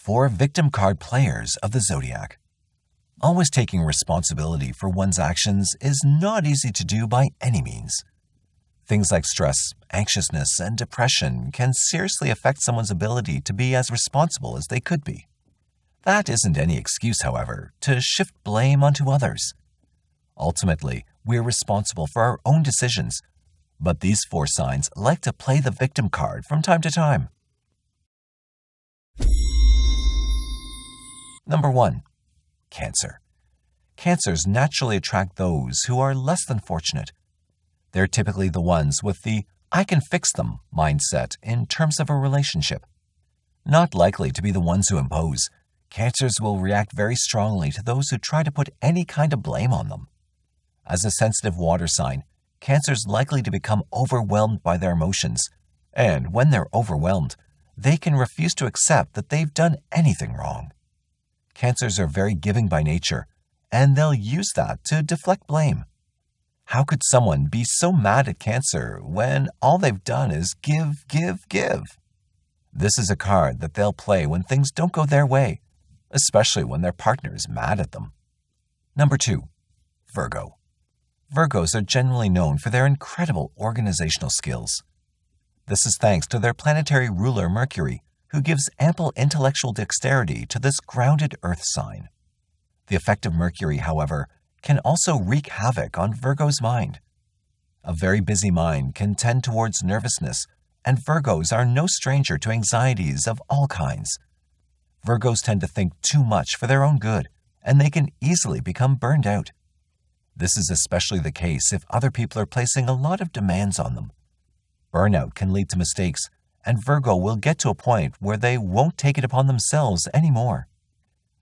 4 victim card players of the Zodiac. Always taking responsibility for one's actions is not easy to do by any means. Things like stress, anxiousness, and depression can seriously affect someone's ability to be as responsible as they could be. That isn't any excuse, however, to shift blame onto others. Ultimately, we're responsible for our own decisions, but these 4 signs like to play the victim card from time to time. Number 1. Cancer. Cancers naturally attract those who are less than fortunate. They're typically the ones with the "I can fix them" mindset in terms of a relationship. Not likely to be the ones who impose, Cancers will react very strongly to those who try to put any kind of blame on them. As a sensitive water sign, Cancers likely to become overwhelmed by their emotions, and when they're overwhelmed, they can refuse to accept that they've done anything wrong. Cancers are very giving by nature, and they'll use that to deflect blame. How could someone be so mad at Cancer when all they've done is give, give, give? This is a card that they'll play when things don't go their way, especially when their partner is mad at them. Number 2. Virgo. Virgos are generally known for their incredible organizational skills. This is thanks to their planetary ruler Mercury, who gives ample intellectual dexterity to this grounded Earth sign. The effect of Mercury, however, can also wreak havoc on Virgo's mind. A very busy mind can tend towards nervousness, and Virgos are no stranger to anxieties of all kinds. Virgos tend to think too much for their own good, and they can easily become burned out. This is especially the case if other people are placing a lot of demands on them. Burnout can lead to mistakes, and Virgo will get to a point where they won't take it upon themselves anymore.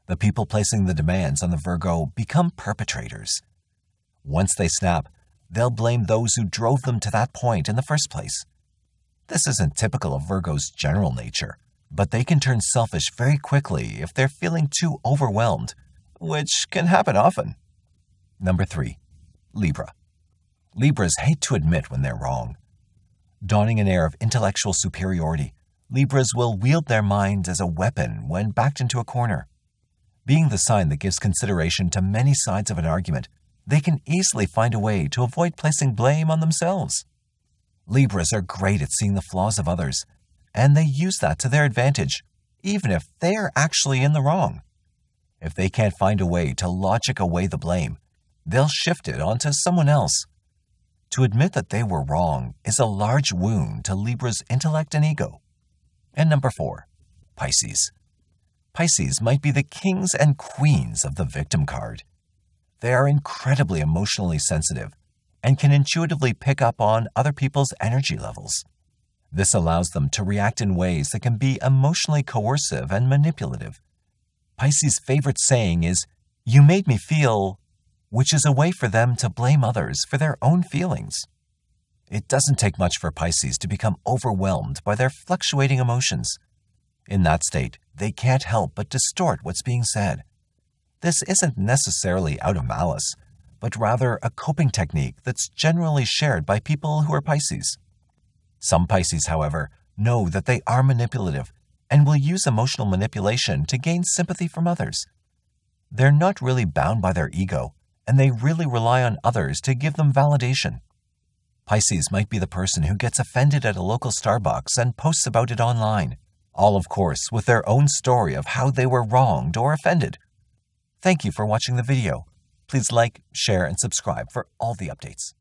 The people placing the demands on the Virgo become perpetrators. Once they snap, they'll blame those who drove them to that point in the first place. This isn't typical of Virgo's general nature, but they can turn selfish very quickly if they're feeling too overwhelmed, which can happen often. Number 3. Libra. Libras hate to admit when they're wrong. Donning an air of intellectual superiority, Libras will wield their minds as a weapon when backed into a corner. Being the sign that gives consideration to many sides of an argument, they can easily find a way to avoid placing blame on themselves. Libras are great at seeing the flaws of others, and they use that to their advantage, even if they're actually in the wrong. If they can't find a way to logic away the blame, they'll shift it onto someone else. To admit that they were wrong is a large wound to Libra's intellect and ego. And number 4. Pisces. Pisces might be the kings and queens of the victim card. They are incredibly emotionally sensitive and can intuitively pick up on other people's energy levels. This allows them to react in ways that can be emotionally coercive and manipulative. Pisces' favorite saying is, "You made me feel," which is a way for them to blame others for their own feelings. It doesn't take much for Pisces to become overwhelmed by their fluctuating emotions. In that state, they can't help but distort what's being said. This isn't necessarily out of malice, but rather a coping technique that's generally shared by people who are Pisces. Some Pisces, however, know that they are manipulative and will use emotional manipulation to gain sympathy from others. They're not really bound by their ego, and they really rely on others to give them validation. Pisces might be the person who gets offended at a local Starbucks and posts about it online, all of course with their own story of how they were wronged or offended. Thank you for watching the video. Please like, share, and subscribe for all the updates.